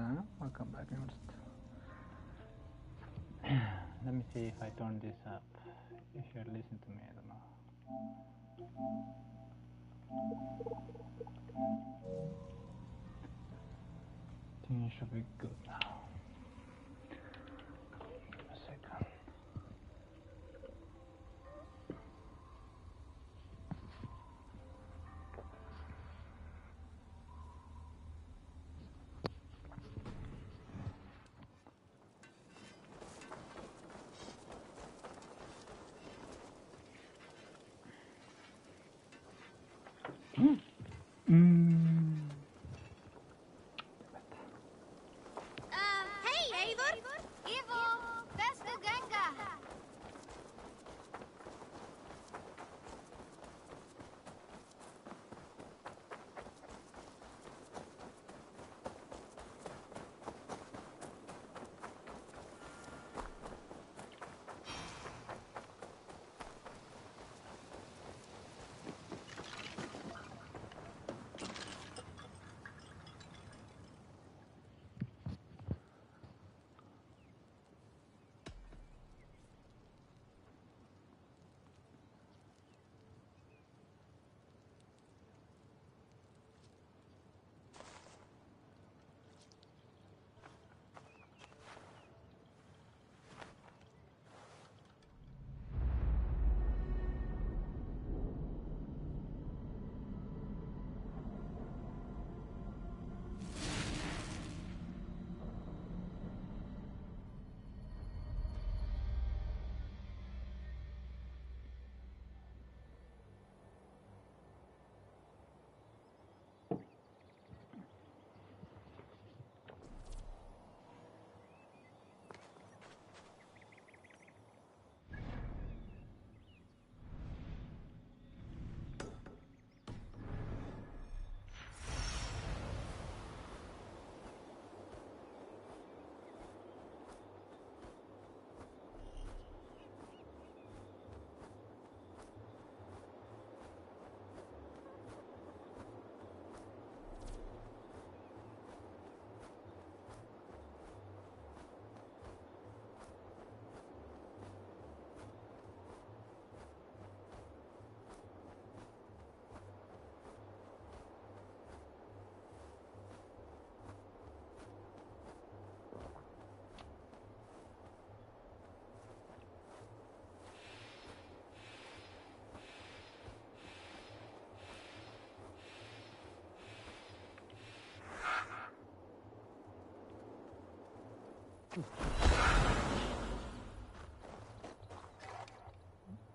Valhalla. Welcome back, Let me see if I turn this up. If you listen to me, I don't know. I think it should be good now. Give me a second. Hey, Eivor! Ivo! Beste ganga!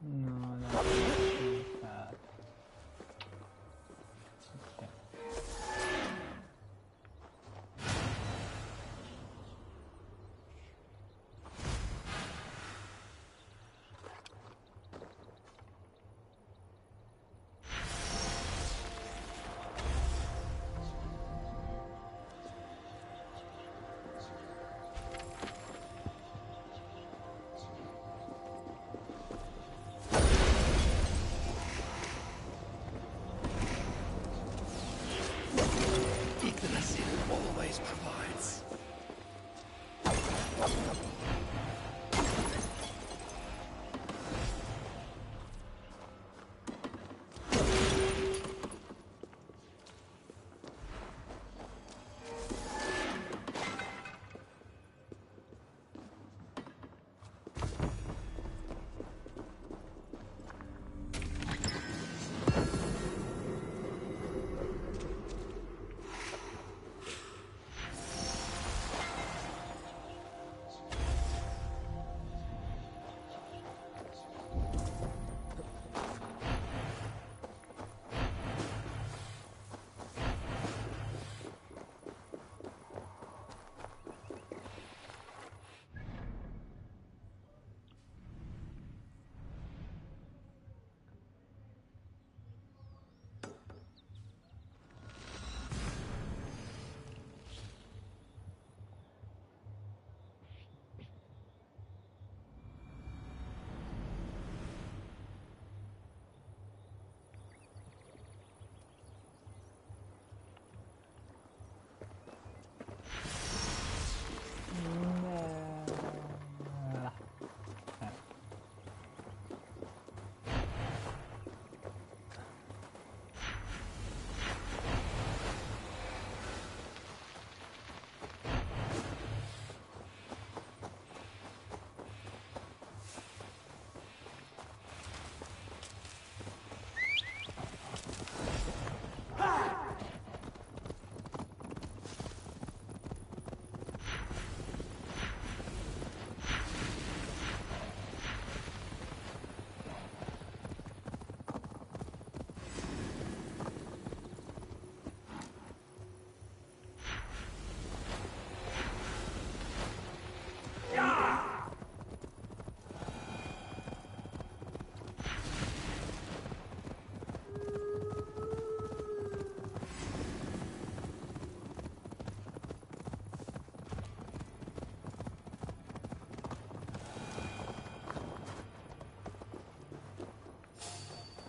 No, that's really sad. Okay.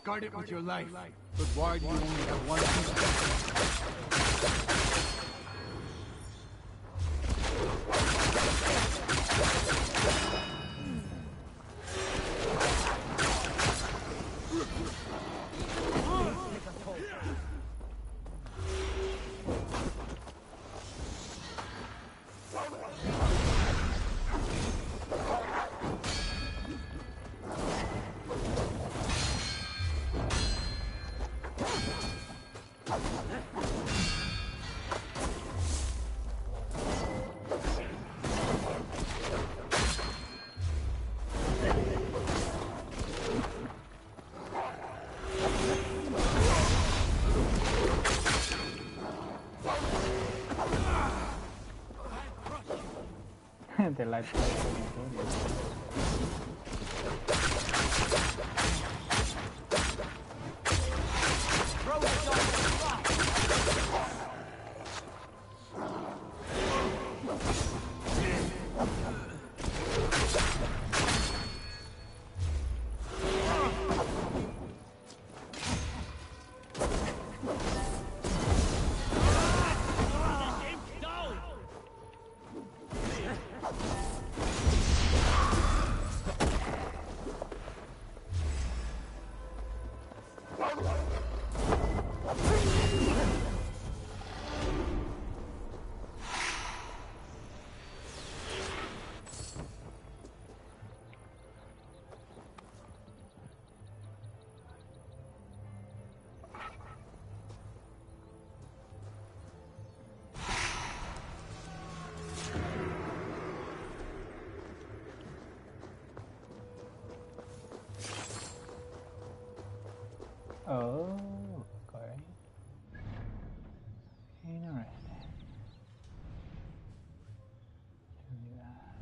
Guard it with your life. But why do you only have one piece? The light. Oh, okay. Interesting. Do that.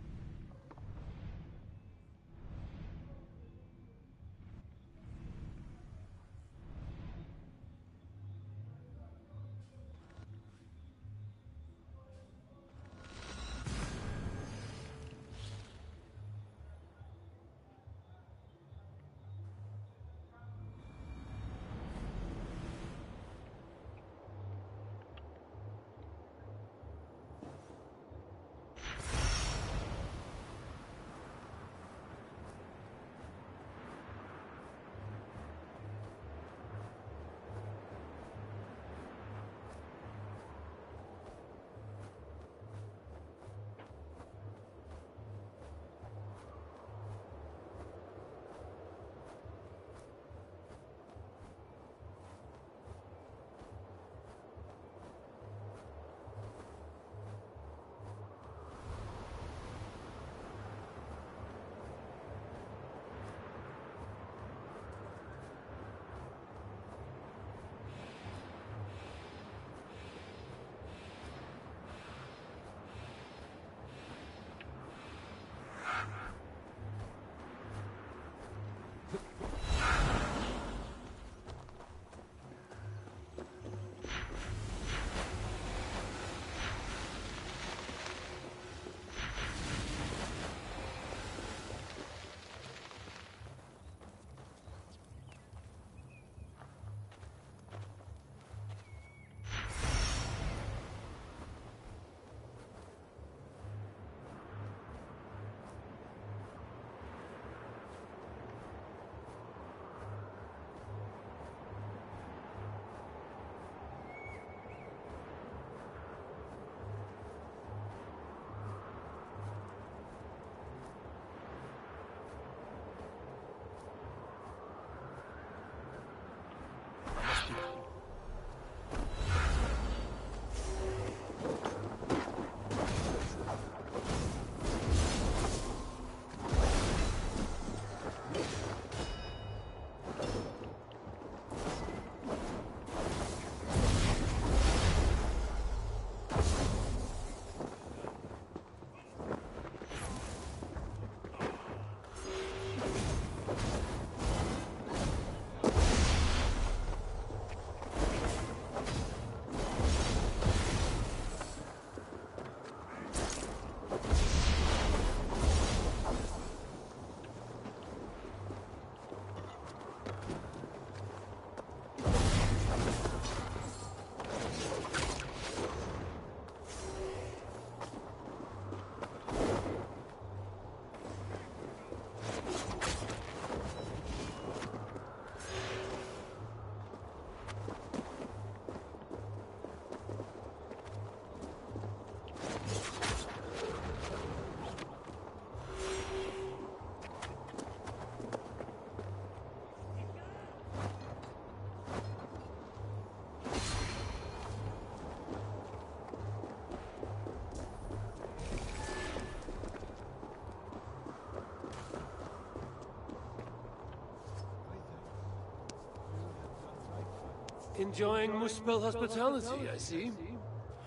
Enjoying Muspel hospitality, I see.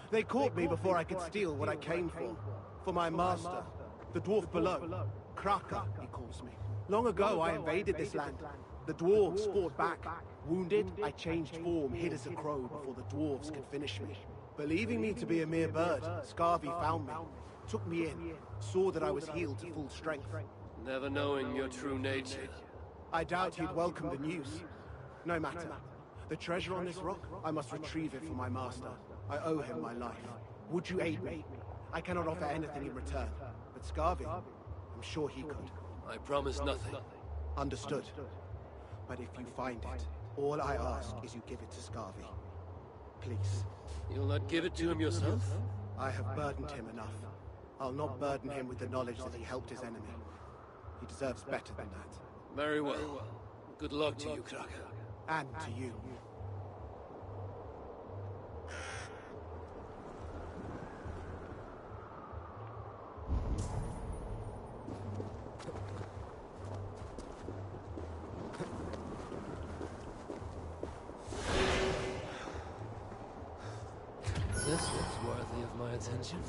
They caught me before I could steal what I came for. For my master, the dwarf below. Kraka, he calls me. Long ago, I invaded this land. The dwarves fought back. Wounded, I changed form, hid as a crow before the dwarves could finish me. Believing me to be a mere bird, Scarvi found me, took me in, saw that I was healed to full strength. Never knowing your true nature. I doubt he'd welcome the news. No matter. The treasure on this rock, I must retrieve it for my master. I owe him my life. Would you aid me? I cannot offer anything in return. But Scarvi, I'm sure he could. I promise nothing. Understood. But if you find it, all I ask is you give it to Scarvi. Please. You'll not give it to him yourself? I have burdened him enough. I'll not burden him with the knowledge that he helped his enemy. He deserves better than that. Very well. Good luck to you, Kraka. And to you. This looks worthy of my attention.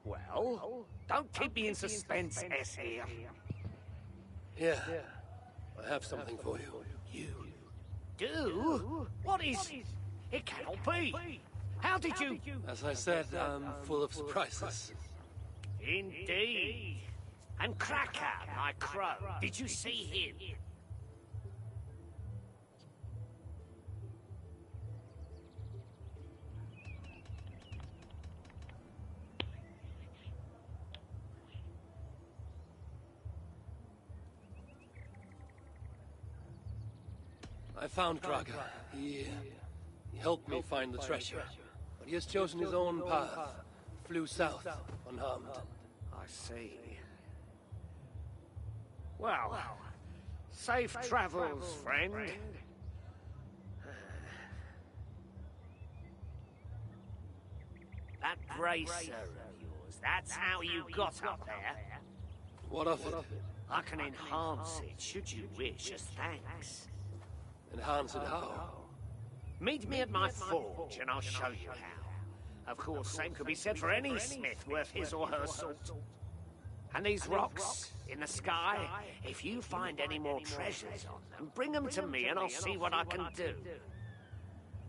Well, don't keep me in suspense, S here. Yeah. I have something for you. You do? What is... It cannot be. How did you... As I said, I'm full of surprises. Indeed. And Krakow, my crow, did you see him? I found Kraka. He helped me find the treasure. But he has chosen his own path. Flew south, unharmed. I see. Well, safe travels, friend. That bracer of yours, that's how you got up there. What of it? I can enhance it, should you wish, as thanks. Enhance it how? Meet me at my forge, and I'll show you how. Of course, same could be said for any smith worth his or her salt. And these rocks in the sky, if you find any more treasures on them, bring them to me and I'll see what I can do.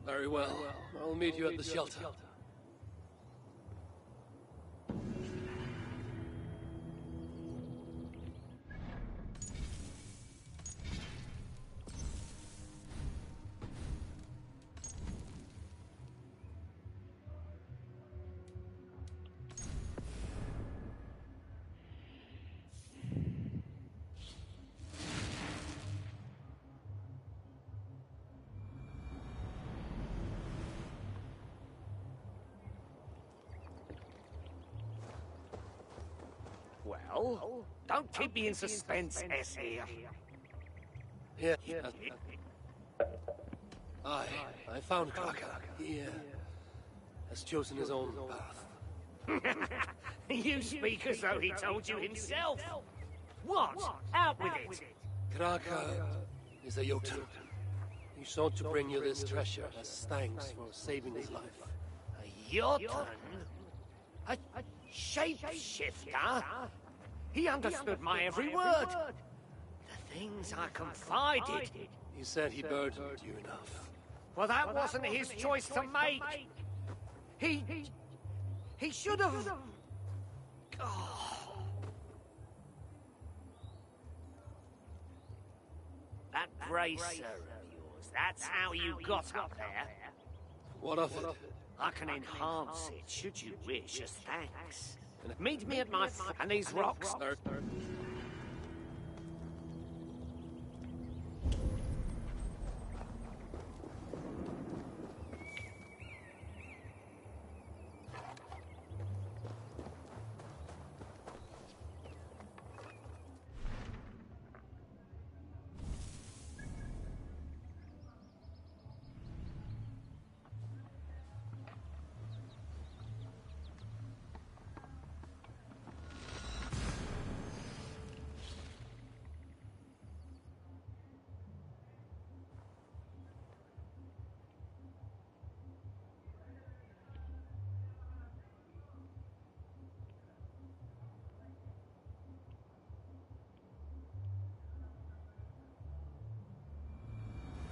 Very well. I'll meet you at the shelter. Well, don't keep me in suspense, S here. Here. I found Kraka. He has chosen his own path. You speak as though he told you himself. What? Out with it. Kraka is a Jotun. He sought to bring you this treasure as thanks for saving his life. A Jotun? A shapeshifter? He understood my every word. The things I confided. He said he burdened you enough. Well, that wasn't his choice to make. He should have... Oh. That bracer of yours, that's how you got up there. What of it? I can enhance it, should you wish, as thanks. Meet me at my and these rocks.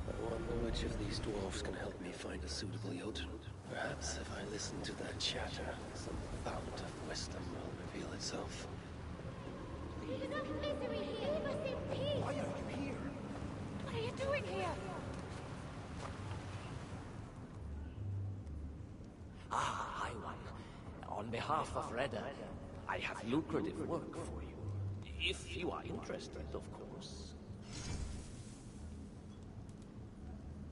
I wonder which of these dwarves can help me find a suitable Jotun. Perhaps if I listen to their chatter, some fount of wisdom will reveal itself. Why are you here? What are you doing here? Ah, High One. On behalf of Redder, I have lucrative work for you. If you are interested, of course.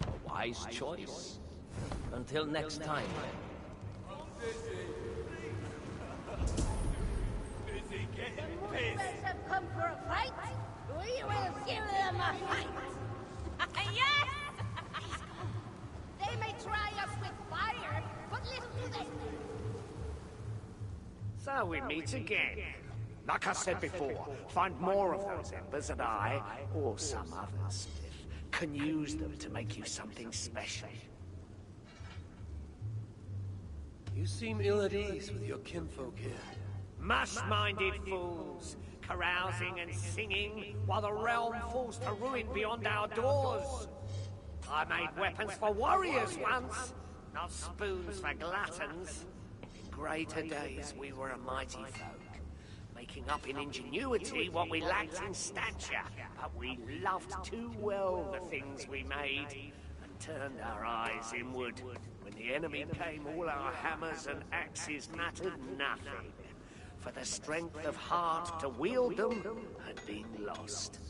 A wise choice. Until next time. Movers have come for a fight. We will give them a fight. Yes! They may try us with fire, but little do they. So we meet again. Like I said before, find more of those embers and I, or some other smith, can use them to make you something special. You seem ill at ease with your kinfolk here. Mush-minded fools, carousing and singing while the realm falls to ruin beyond our doors. I made weapons for warriors once, not spoons for gluttons. In greater days we were a mighty folk, making up in ingenuity what we lacked in stature, but we loved too well the things we made, and turned our eyes inward. When the enemy came, all our hammers and axes mattered nothing, for the strength of heart to wield them had been lost.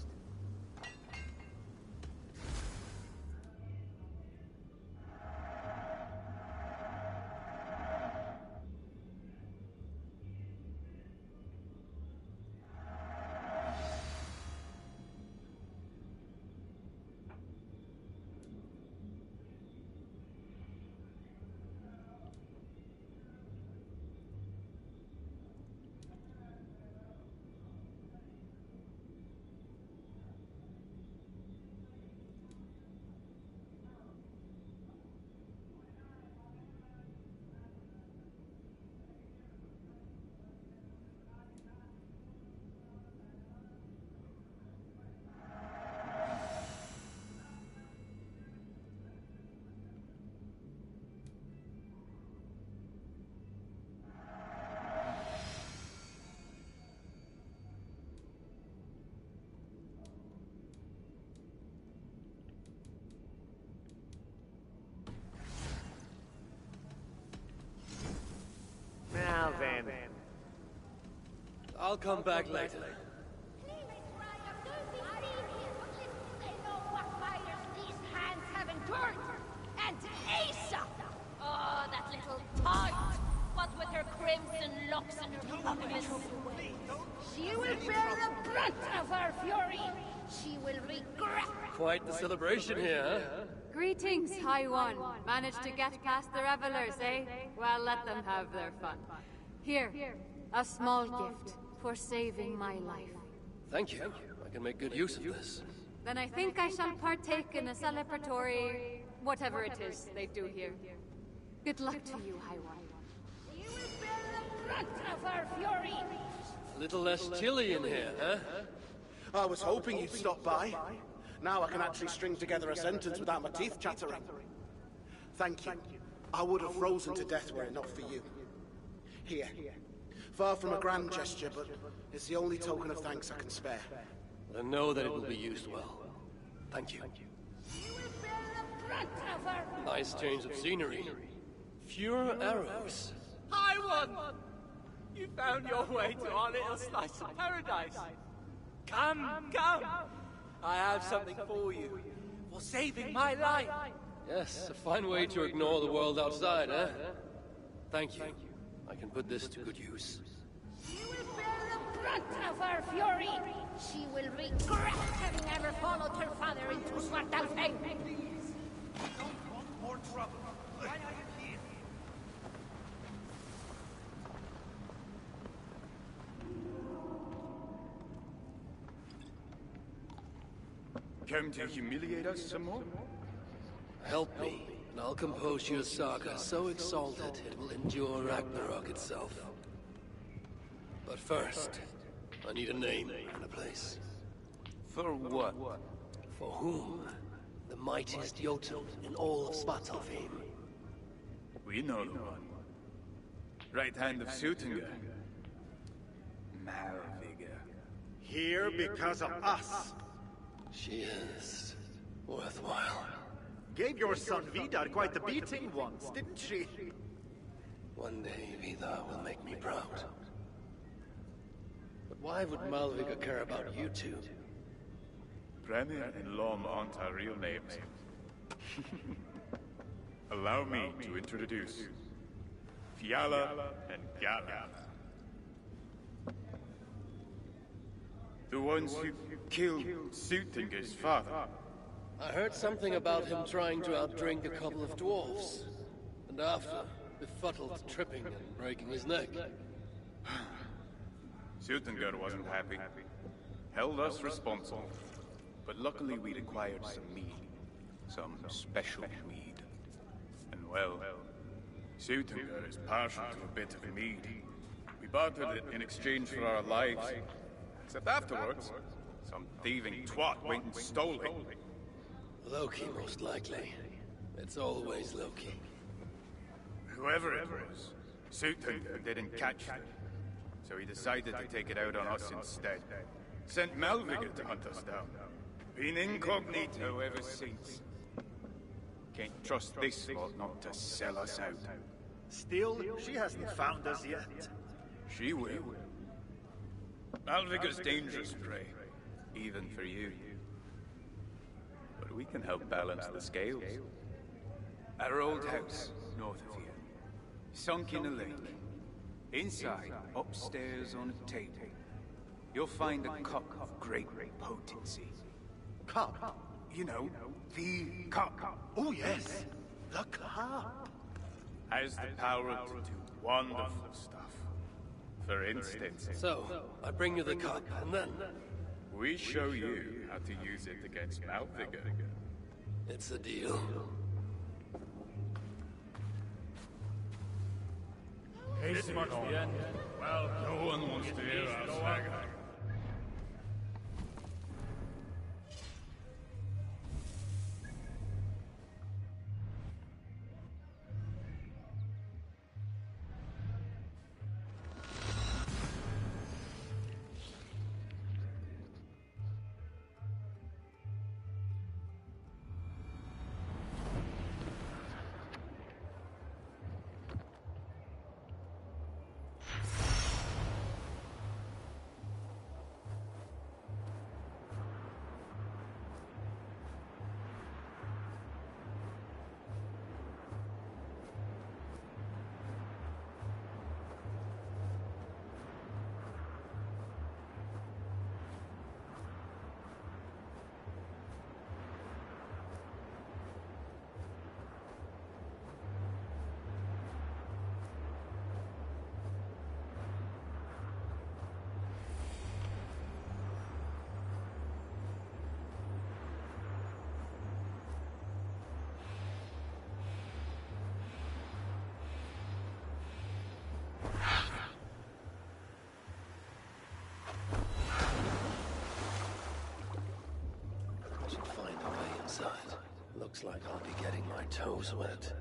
Now then. I'll come back later. They may try us with fire, but little do they know what fires these hands have endured. And Asa! Oh, that little tart! what with her crimson locks and her populace. She will bear the brunt of her fury. She will regret. Quite the celebration here, huh? Greetings, High One. Managed to get past the revelers, eh? Well, let them have their fun. Here, a small gift for saving my life. Thank you. I can make good use of this. Then I think I shall partake in a celebratory... whatever it is they do here. Good luck to you, High One. She will bear the brunt of her fury. A little less chilly in here, huh? I was hoping you'd stop by. Now I can actually string together a sentence without my teeth chattering. Thank you. I would have frozen to death were it not for you. Here. Far from a grand gesture, but it's the only token of thanks I can spare. I know that it will be used well. Thank you. She will bear the brunt of her... Nice change of scenery. Fewer arrows. High One! You found your way to our little slice of paradise. Come, come! I have something for you. For saving my life. Yes, a fine way to ignore the world outside, eh? Thank you. I can put this to good use. She will bear the brunt of her fury. She will regret having ever followed her father into Svartalfheim. Don't want more trouble. Why are you here? Come to humiliate us some more? Help me, and I'll compose you a saga so exalted it will endure Ragnarok itself. But first, I need a name and a place. For what? For whom? The mightiest Jotun in all of Svartalfheim. We know the one. Right hand of Sutinga. Malvigga. Here because of us. She is worthwhile. Gave your son Vidar quite the beating once, didn't she? One day Vidar will make me proud. But why would Malvigga care about you two? Premier and Lom aren't our real names. Allow me to introduce Fiala and Gala. The ones who killed Sutinga's father. I heard something about him trying to outdrink a couple of dwarves. And after, befuddled, tripping and breaking his neck. Sutinga wasn't happy. Held us responsible. But luckily we'd acquired some mead. Some special mead. And well, Sutinga is partial to a bit of mead. We bartered it in exchange for our lives. Except afterwards, some thieving twat went and stole it. Loki, most likely. It's always Loki. Whoever it was, Sutinga didn't catch it. So he decided to take it out on us instead. Sent Malvigga to hunt us down. Been incognito ever since. Can't trust this lot not to sell us out. Still, she hasn't found us yet. She will. Malvigga's dangerous prey, even for you. But we can help balance the scales. At our old house, north of here. Sunk in a lake. Inside, upstairs on a table, you'll find a cup of great potency. Cup? You know, the cup. Oh yes, the cup. Has the power to do wonderful stuff. For instance, So, I bring you the cup, and then... we show you how to use it against Malvigga. It's a deal. Well, no one wants to hear our saga. Looks like I'll be getting my toes wet.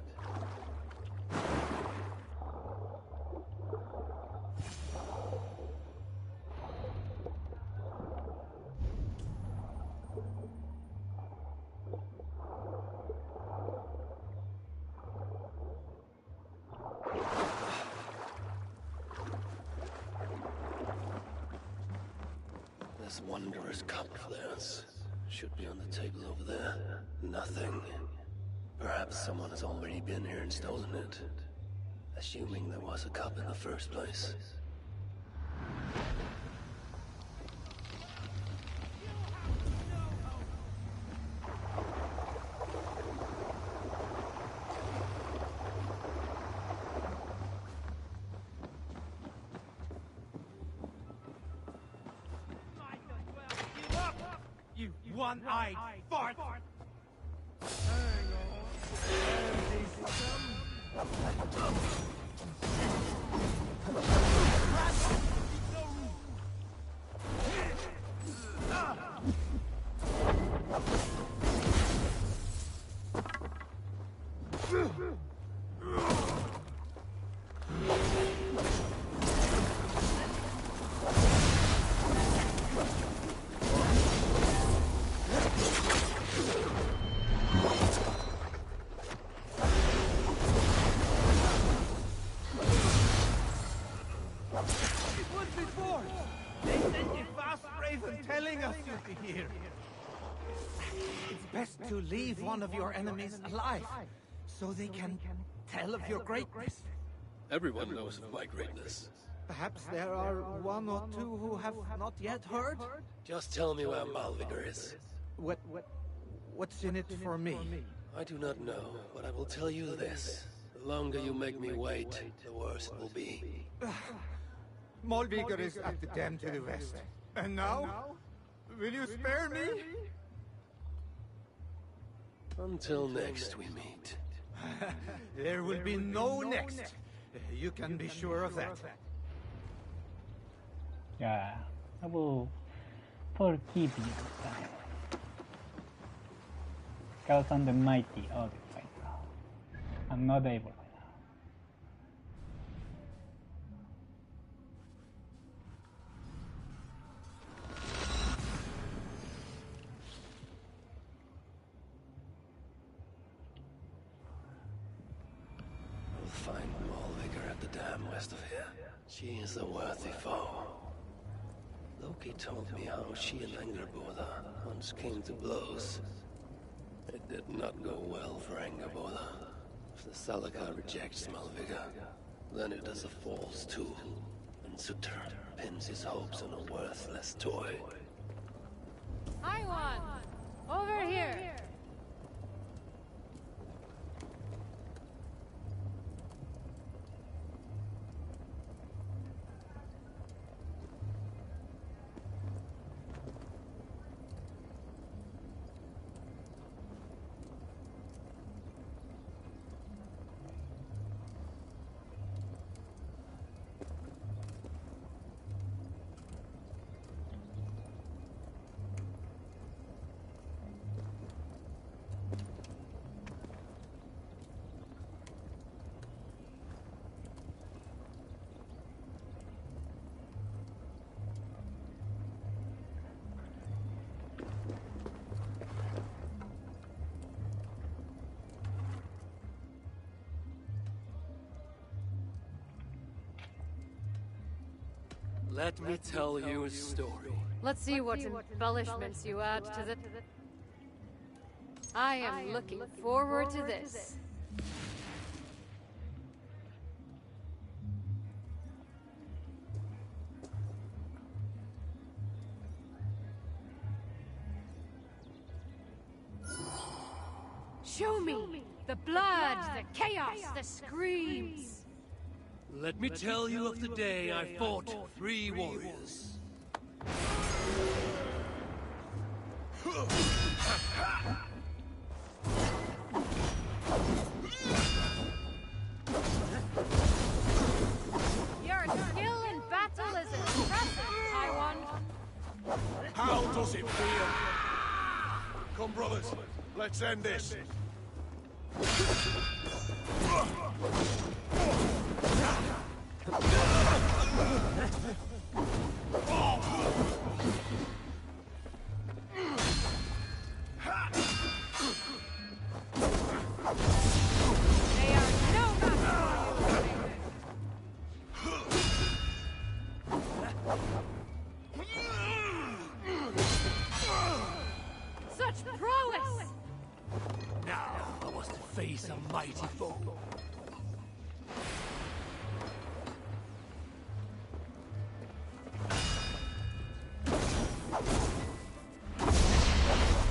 This wondrous cup of theirs should be on the table over there. Nothing. Perhaps someone has already been here and stolen it. Assuming there was a cup in the first place. You one-eyed fart! Here. It's best to leave one of your enemies alive, so they can tell of your greatness. Everyone knows of my greatness. Perhaps there are one or two who have not yet heard? Just tell me where Malvigar is. What's in it for me? I do not know, but I will tell you this. The longer you make me wait, the worse it will be. Malvigar is at the dam to the west. And now? Will you spare me? Until next we meet. There will be no next. You can be sure of that. Yeah, I will forgive you this time. Chaos and the Mighty. Okay, fine. I'm not able. Find Malvigar at the dam west of here. She is a worthy foe. Loki told me how she and Angerboda once came to blows. It did not go well for Angerboda. If the Salaka rejects Malvigar, then it is a false tool, and Sutter pins his hopes on a worthless toy. I won! Over here! Let me tell you a story. Let's see what embellishments you add to the... I am looking forward to this. Show me the blood, the chaos, the screams. Let me tell you of the day I fought 3 warriors. Your skill in battle is impressive, Taiwan. How does it feel? Come, brothers, let's end this. Face a mighty foe.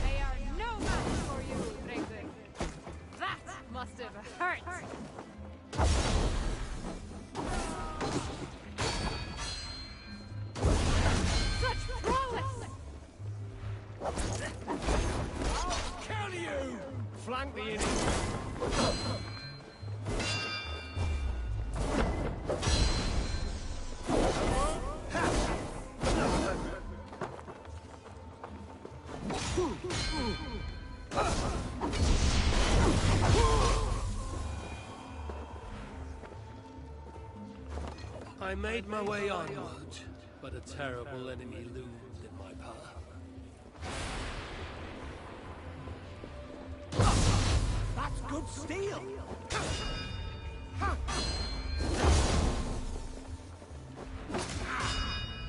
They are no match for you, Ringwig. That must have hurt. Such prowess! I'll kill you! Flank the enemy. I made my way onward, but a terrible enemy loomed in my path. That's good steel!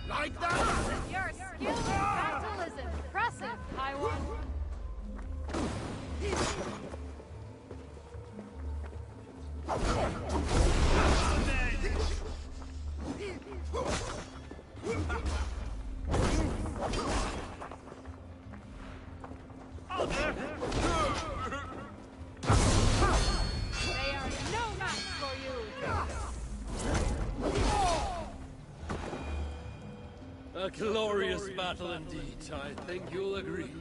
Like that? Your skill in battle is impressive, High One. They are no match for you. A glorious battle indeed, I think you'll agree.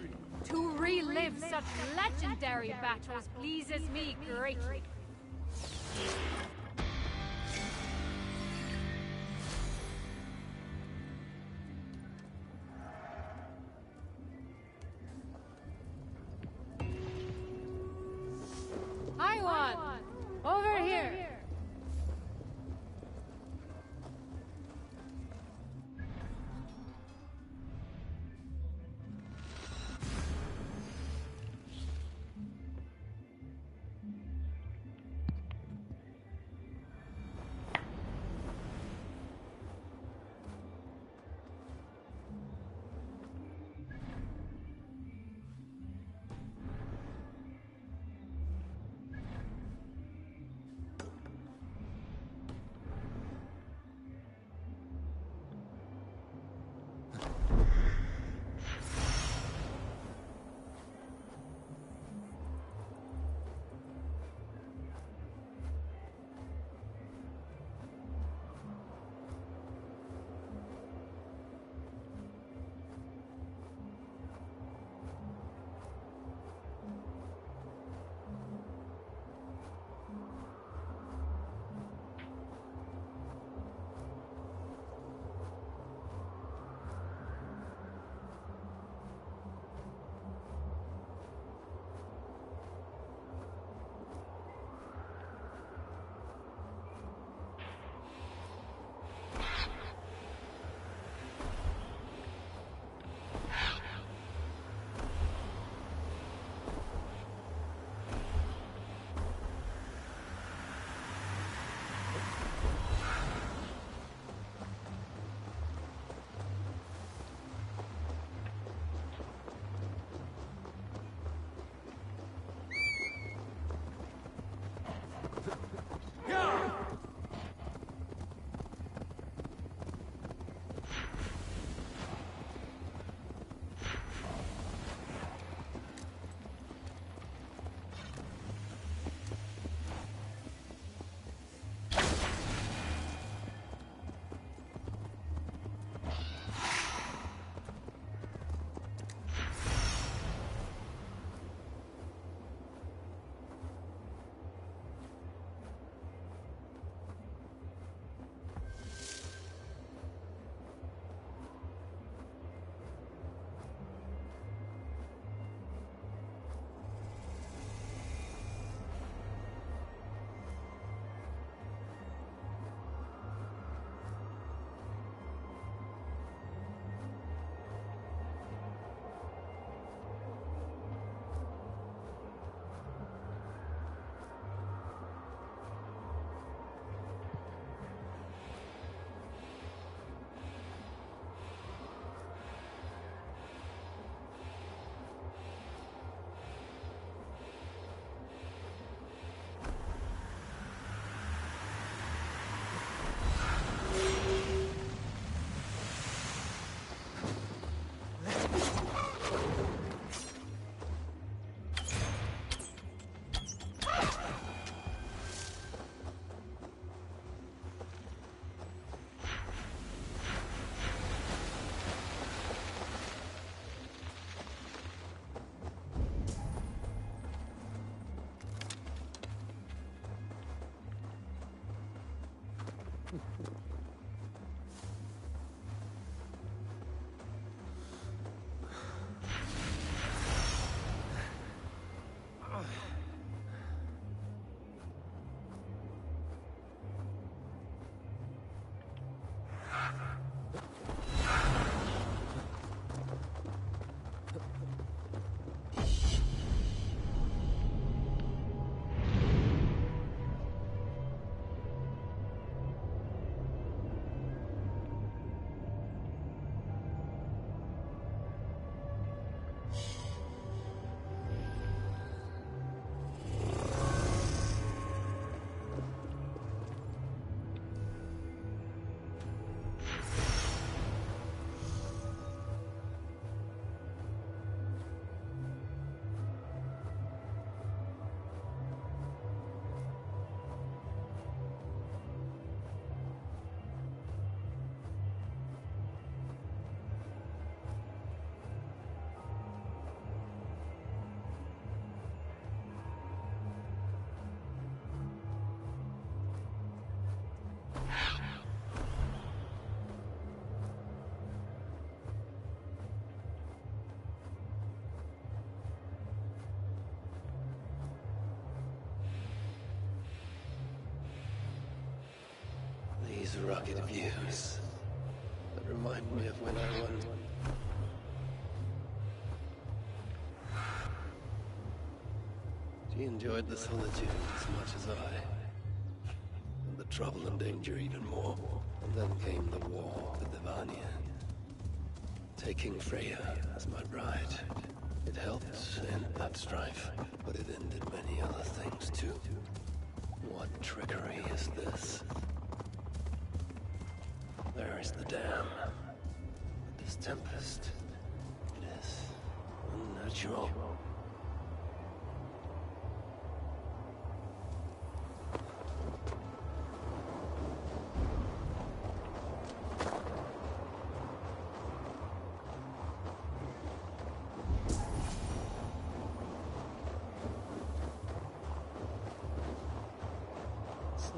To relive such legendary battles pleases me greatly. High One! Over here! These rugged views that remind me of when I won. She enjoyed the solitude as much as I. And the trouble and danger even more. And then came the war with the Vanya. Taking Freya as my bride. It helped end that strife, but it ended many other things too. What trickery is this? There is the dam. But this tempest, it is unnatural. So,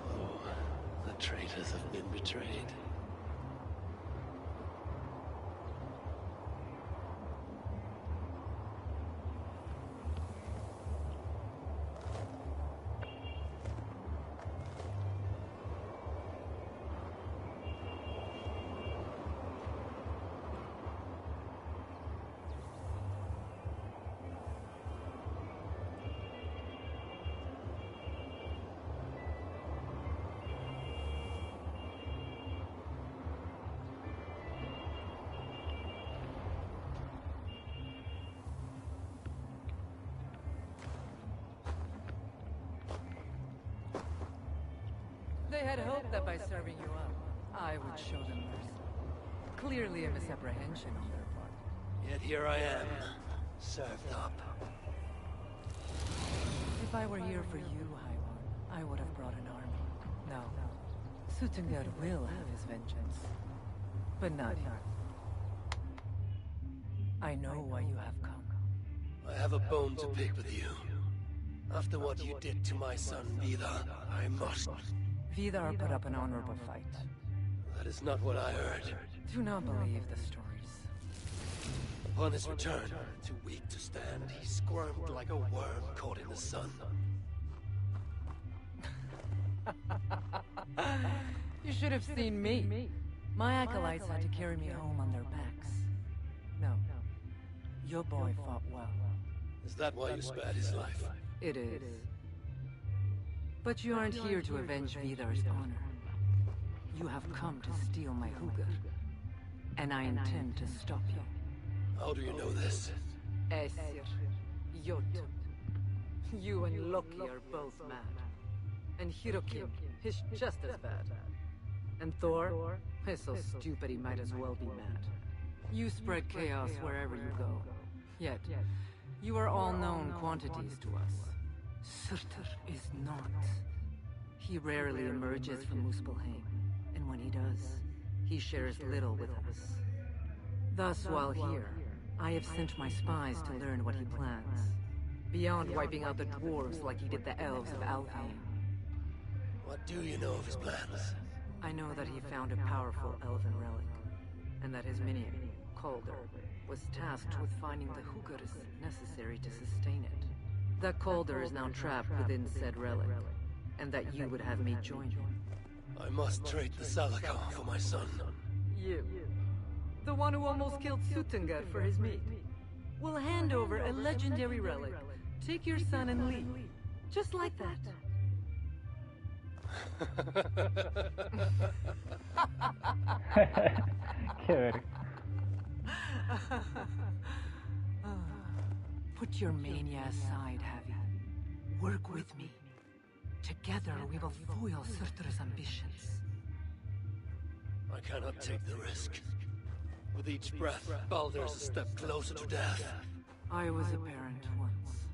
the traitors have been betrayed. They had hoped that by serving you up, I would show them mercy. Clearly a misapprehension on their part. Yet here I am, served up. If I were here for you, High One, I would have brought an army. No. Suttungr will have his vengeance. But not here. I know why you have come. I have a bone to pick with you. After what you did to my son, Vidar, I must. Vidar put up an honorable fight. That is not what I heard. Do not believe the stories. Upon his return, too weak to stand, he squirmed like a worm caught in the sun. You should have seen me. My acolytes had to carry me home on their backs. No. Your boy fought well. Is that why you spared his life? It is. But you aren't here to avenge Vidar's honor. You have come to steal my Hugr. And I intend to stop you. How do you know this? Aesir. Jot. You and Loki are both mad. And Hirokim is just as bad. And Thor is so stupid he might as well be mad. You spread chaos wherever you go. Yet, you are all known quantities to us. Surtur is not. He rarely emerges from Muspelheim, and when he does, he shares little with us. Thus, while here, I have sent my spies to learn what he plans. Beyond wiping out the dwarves like he did the elves of Alfheim. What do you know of his plans? I know that he found a powerful elven relic, and that his minion, Calder, was tasked with finding the Hugrs necessary to sustain it. That Calder is now trapped within said relic, and that you would have me join you. I must trade the Salakar for my son. You, the one who almost killed Suttungr for his meat, will hand over a legendary relic, take your son and leave. Just like that. Qué verga. Put your mania aside, Javi. Work with me. Together we will foil Surtur's ambitions. I cannot take the risk. With each breath, Baldur is a step closer to death. I was a parent once.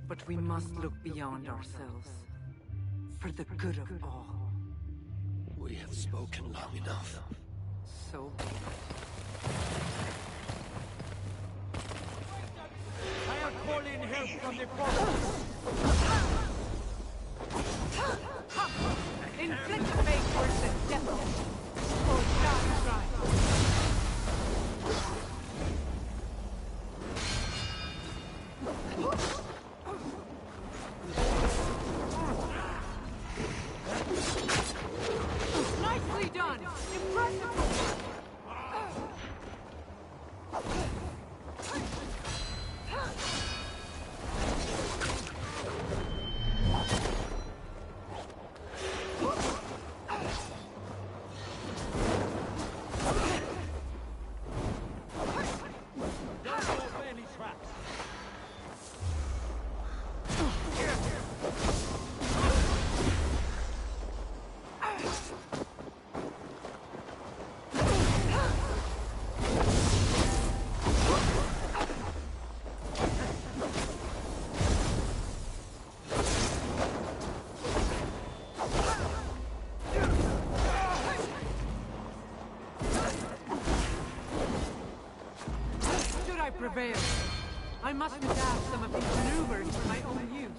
But we must look beyond ourselves. For the good of all. We have spoken long enough. So be it. I am calling help from the forest. Inflict fate worse than death. For God's shrine. prevail. I must adapt some of these maneuvers for my own use.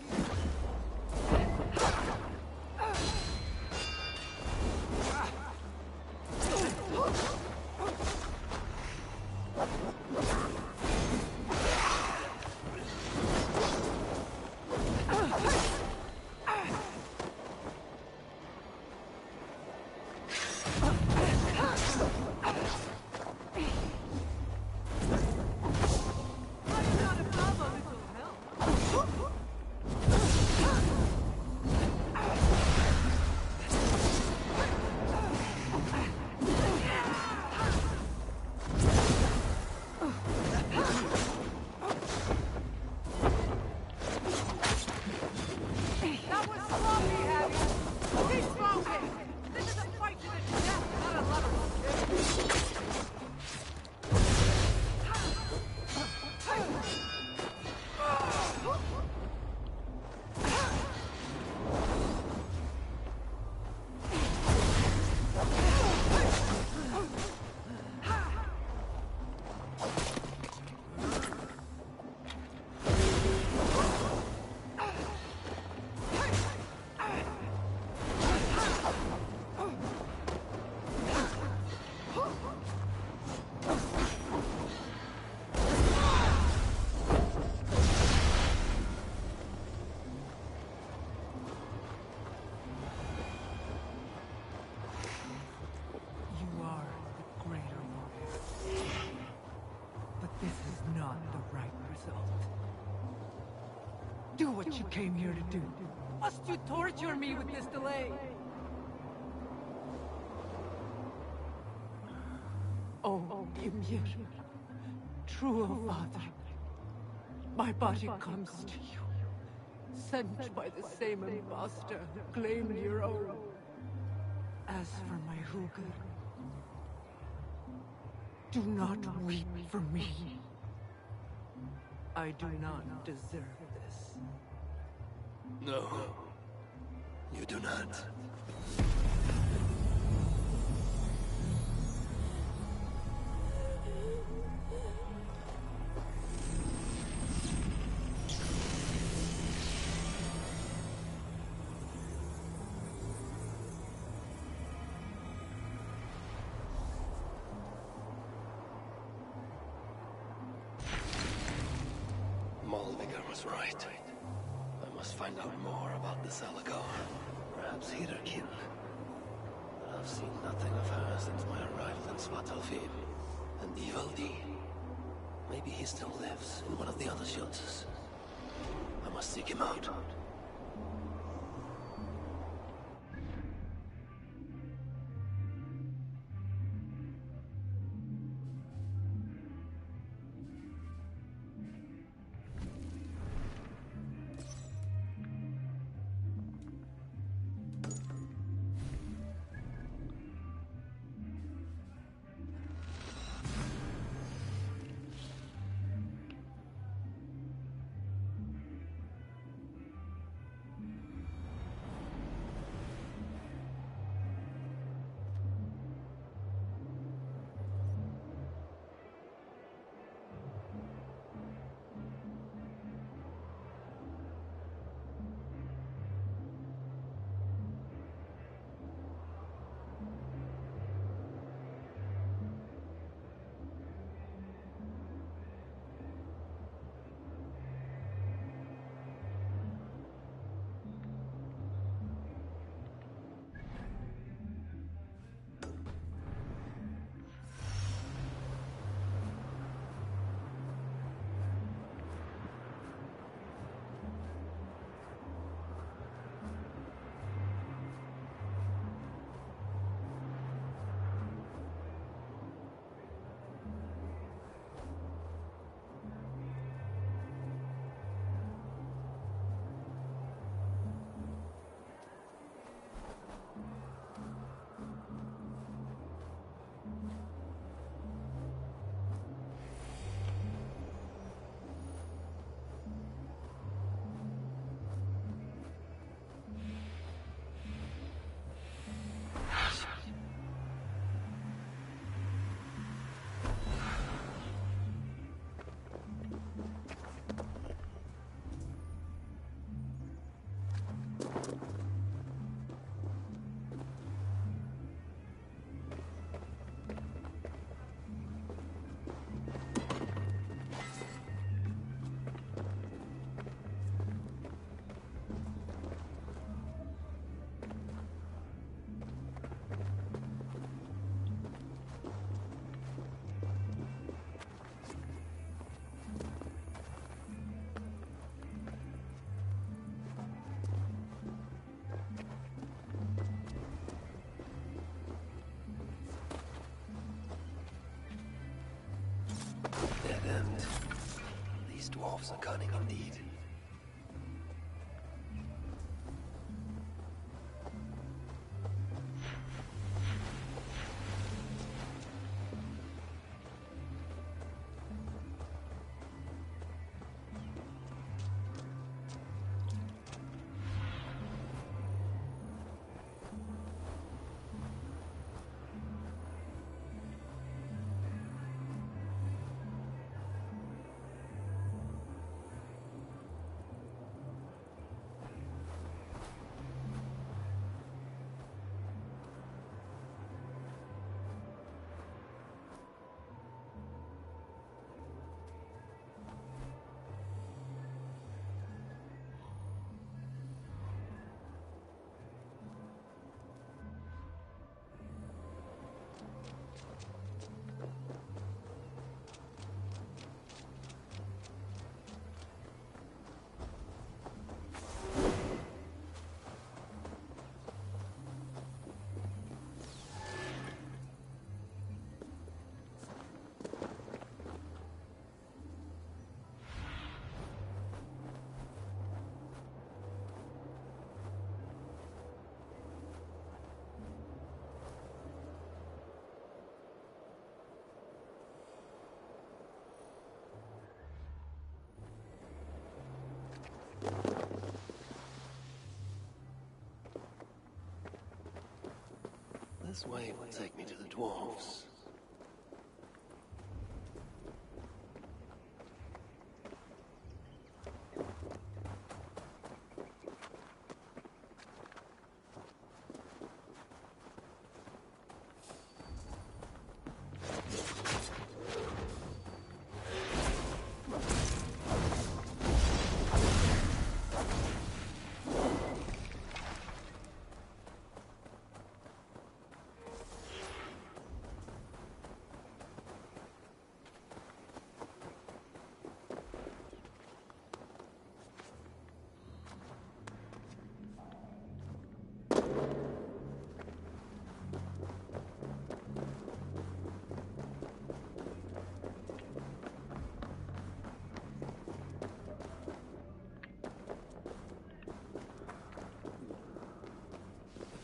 Do what you came here to do. Must you torture me with this delay? Oh, Ymir, true Father, my body comes to you, sent by the same impostor who claimed your own. As for my Hugr, do not weep for me. I do not deserve this. No, you do not. Malvigar was right. I must find out more about this Alagar. Perhaps Hirakin. But I've seen nothing of her since my arrival in Svartalfheim. And Ivaldi. Maybe he still lives in one of the other shelters. I must seek him out. condemned. These dwarves are cunning indeed. This way will take me to the dwarves.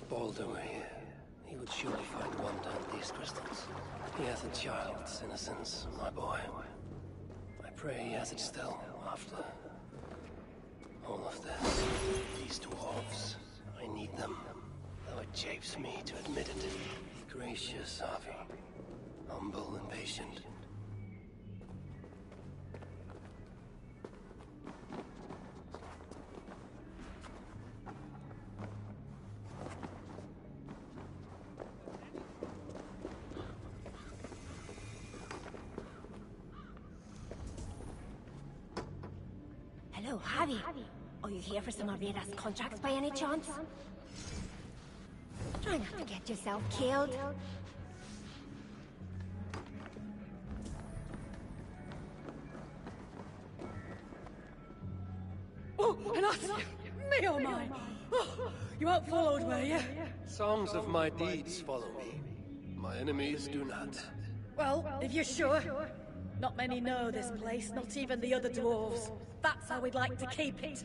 Baldur were here, he would surely find wonder in these crystals. He hath a child's innocence, my boy. I pray he has it still, after all of this. These dwarves, I need them, though it chafes me to admit it. Be gracious, Harvey. Humble and patient. Hello, Harvey. Are you here for some of Rita's contracts by any chance? Try not to get yourself killed. Oh, and us! Me oh my! Oh, you weren't followed, were you? Songs of my deeds follow me. My enemies do not. Well, if you're sure. Not many know this place, not even the other dwarves. That's how we'd like to keep it.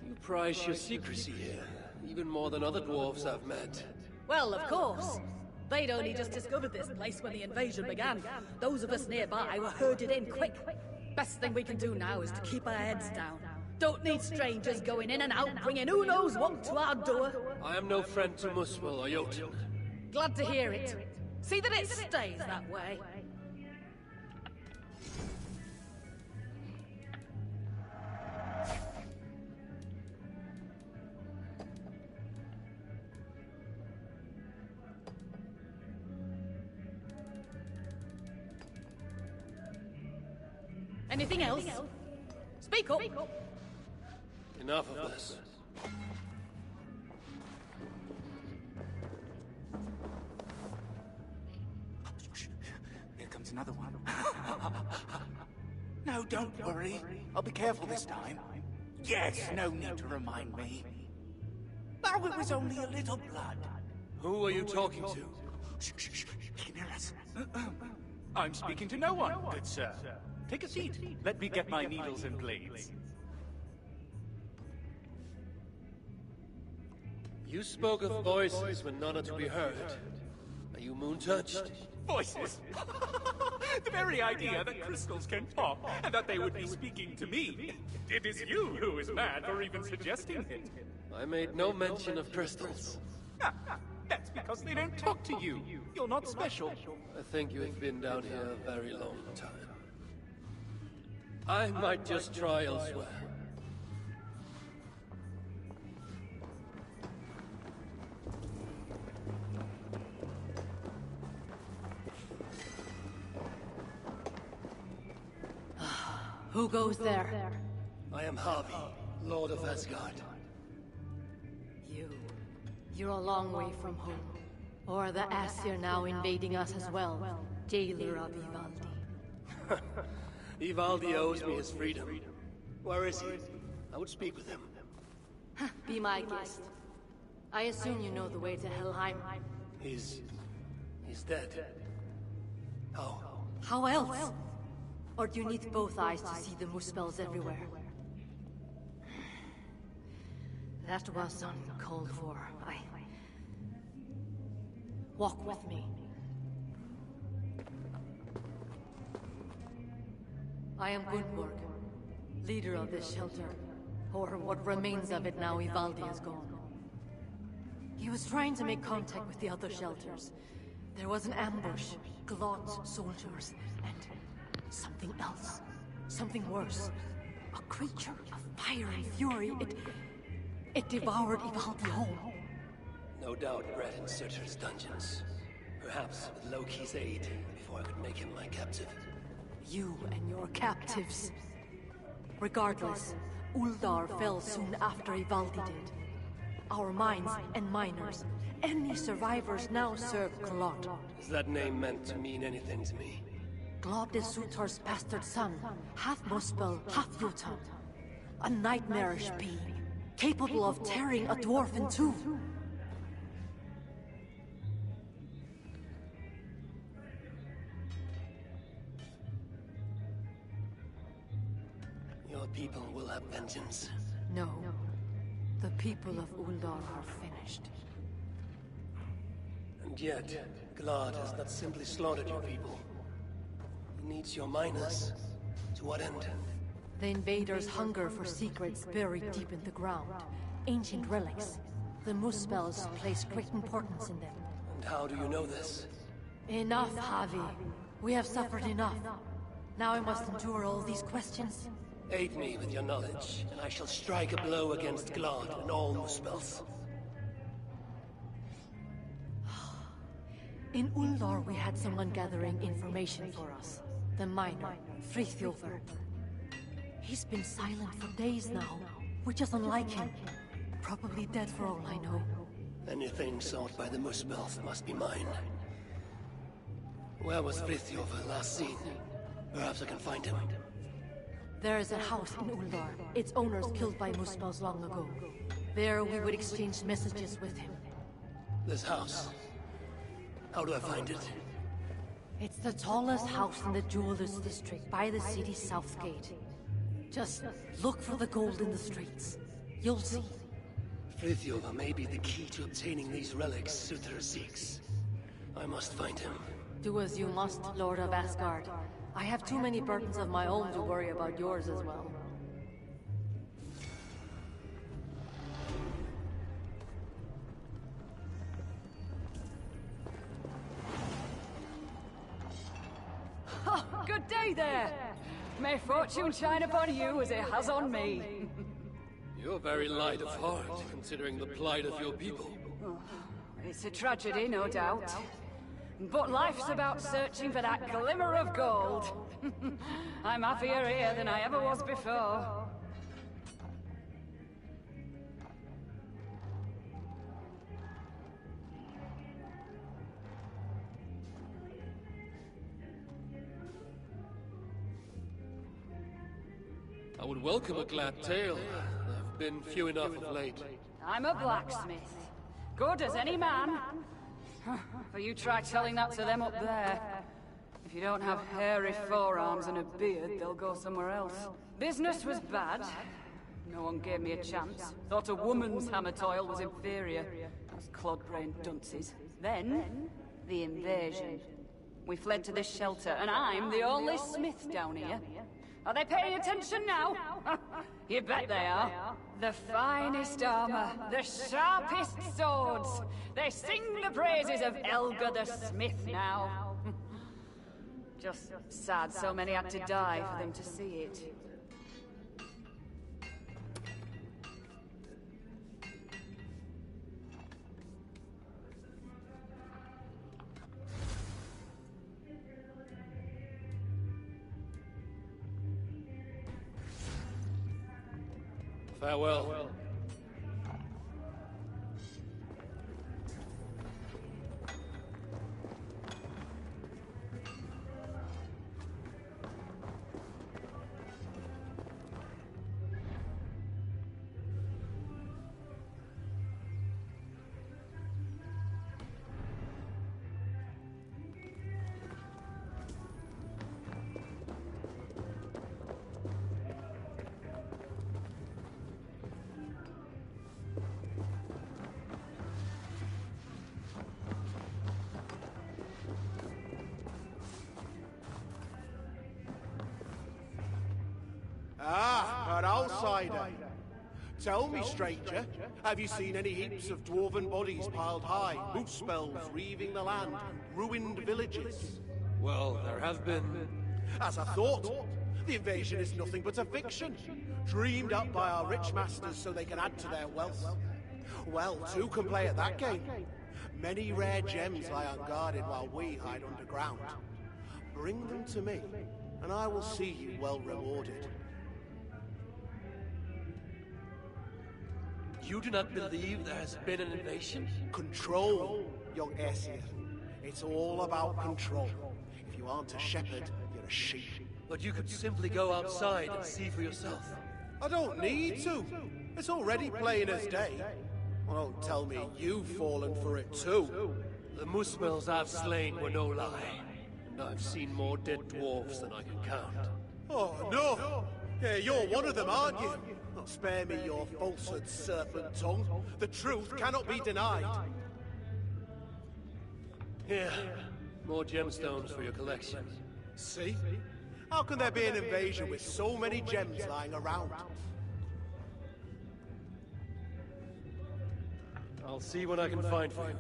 You prize your secrecy here, even more than other dwarves I've met. Well, of course. They'd only just discovered this place when the invasion began. Those of us nearby were herded in quick. Best thing we can do now is to keep our heads down. Don't need strangers going in and out, bringing who knows what to our door. I am no friend to Muswell or Jotun. Glad to hear it. See that it stays that way. Anything else? Speak up. Enough of this. Here comes another one. No, don't worry. I'll be careful this time. Yes, no need to remind me. Oh, it was only a little blood. Who are you talking to? Shh, shh, shh. He can hear us. I'm speaking to no one, good sir. Take a seat. Let me get my needles and blades. You spoke of voices when none are to be heard. Are you moon-touched? Voices? The very idea that crystals can talk, and that they would be speaking to me. It is you who is mad for even suggesting it. I made no mention of crystals. That's because they don't talk to you. You're not special. I think you have been down here a very long time. I might just try elsewhere. Who goes there? I am Harvey, Lord of Asgard. You're a long way from home. Or the Aesir now invading us as well. Jailer of Ivaldi. Ivaldi owes me his freedom. Where is he? I would speak with him. Be my guest. I assume you know the way to Helheim. He's dead. How? How else? Or do you need both eyes to see the Muspels everywhere? That was uncalled for. Walk with me. I am Gunnborg, leader of this shelter. Or what remains of it now Ivaldi is gone. He was trying to make contact with the other shelters. There was an ambush, Glot's soldiers, and something else. Something worse. A creature of fire and fury. It devoured Ivaldi whole. No doubt bred in Surtur's dungeons. Perhaps with Loki's aid, before I could make him my captive. You and your captives. Regardless, Uldar fell soon after Ivaldi did. Our mines and miners, any survivors now serve Glot. Is that name meant to mean anything to me? Glot is Surtur's bastard son, half Muspel, half Jotun. A nightmarish being, capable of tearing a dwarf in two. Your people will have vengeance. No. The people of Uldar are finished. And yet, Glad has not simply slaughtered your people. He needs your miners. To what end? The invaders hunger for secrets buried deep in the ground. Ancient relics. The Muspels place great importance in them. And how do you know this? Enough, Javi. We have suffered enough. Now I must endure all these questions. Aid me with your knowledge, and I shall strike a blow against Glad and all Muspels. In Uldar, we had someone gathering information for us. The miner, Frithjofer. He's been silent for days now, which is unlike him. Probably dead for all I know. Anything sought by the Muspels must be mine. Where was Frithjofer last seen? Perhaps I can find him. There is a house in Uldar. Its owners killed by Muspels long ago. There we would exchange messages with him. This house? How do I find it? It's the tallest house in the Jewelers District, by the city's south gate. Just look for the gold in the streets. You'll see. Frithjofer may be the key to obtaining these relics Surtur seeks. I must find him. Do as you must, Lord of Asgard. I have too many burdens of my own to worry about yours as well. Oh, good day there! May fortune shine upon you as it has on me. You're very light of heart, considering the plight of your people. Oh, it's a tragedy, no doubt. But life's about searching for that glimmer of gold. I'm happier here than I ever was before. I would welcome a glad tale. There have been few enough of late. I'm a blacksmith. Good as any man. But you try telling that to them up there. If you don't have hairy forearms and a beard, they'll go somewhere else. Business was bad. No one gave me a chance. Thought a woman's hammer toil was inferior. Those clod-brained dunces. Then, the invasion. We fled to this shelter, and I'm the only smith down here. Are they paying attention now? You bet they are. The finest armor, the sharpest swords. They sing the praises of Elga the Smith now. Just sad so many had to die for them to see it. Farewell. Ah, an outsider. Tell me, stranger, have you seen any heaps of dwarven bodies piled high, moose spells reaving the land, ruined villages? Well, there have been... As I thought, the invasion is nothing but a fiction, dreamed up by our rich masters so they can add to their wealth. Well, two can play at that game. Many rare gems lie unguarded while we hide underground. Bring them to me, and I will see you well rewarded. You do not believe there has been an invasion? Control, young Aesir. It's all about control. If you aren't a shepherd, you're a sheep. But you could simply go outside and see for yourself. I don't need to. It's already plain as day. Well, don't tell me you've fallen for it too. The moose-smells I've slain were no lie. And I've seen more dead dwarves than I can count. Oh, no! Yeah, you're one of them, aren't you? Not spare me your falsehood, serpent tongue. The truth cannot be denied. Here, more gemstones for your collection. See? How can there be an invasion with so many gems lying around? I'll see what I can find for you.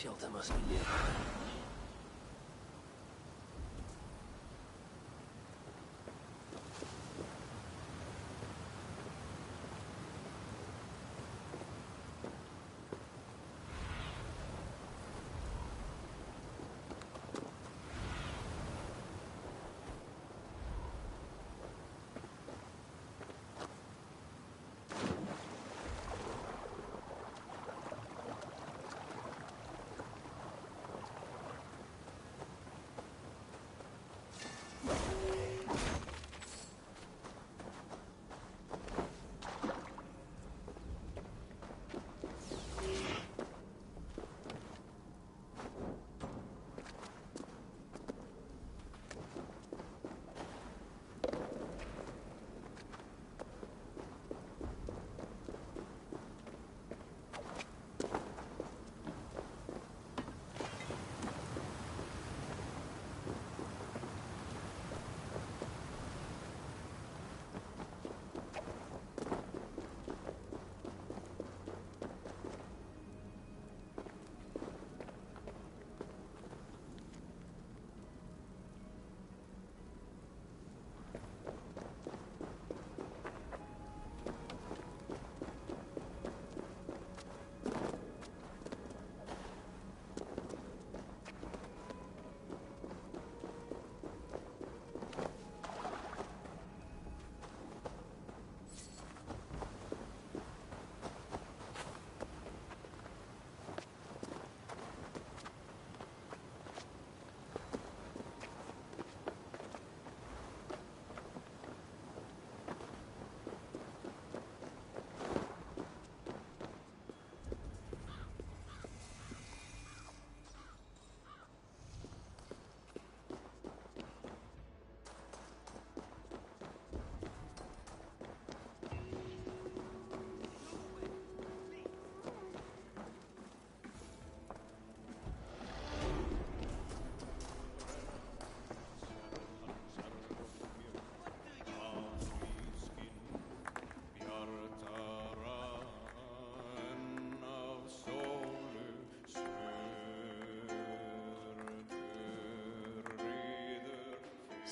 Shelter must be nearby.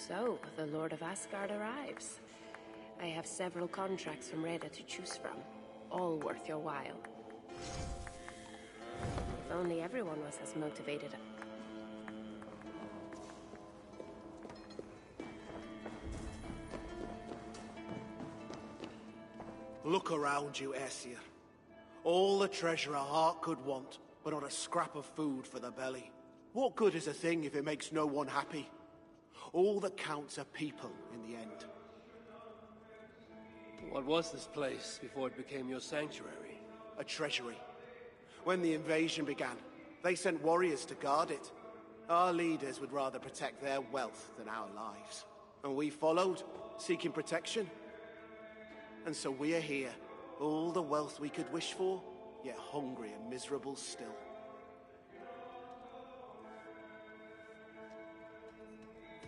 So, the Lord of Asgard arrives. I have several contracts from Reda to choose from, all worth your while. If only everyone was as motivated. Look around you, Aesir. All the treasure a heart could want, but not a scrap of food for the belly. What good is a thing if it makes no one happy? All that counts are people in the end. What was this place before it became your sanctuary? A treasury. When the invasion began, they sent warriors to guard it. Our leaders would rather protect their wealth than our lives. And we followed, seeking protection. And so we are here, all the wealth we could wish for, yet hungry and miserable still.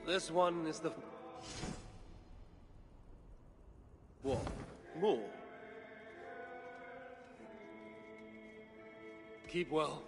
This one is the... What? More? Keep well.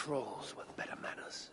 trolls with better manners.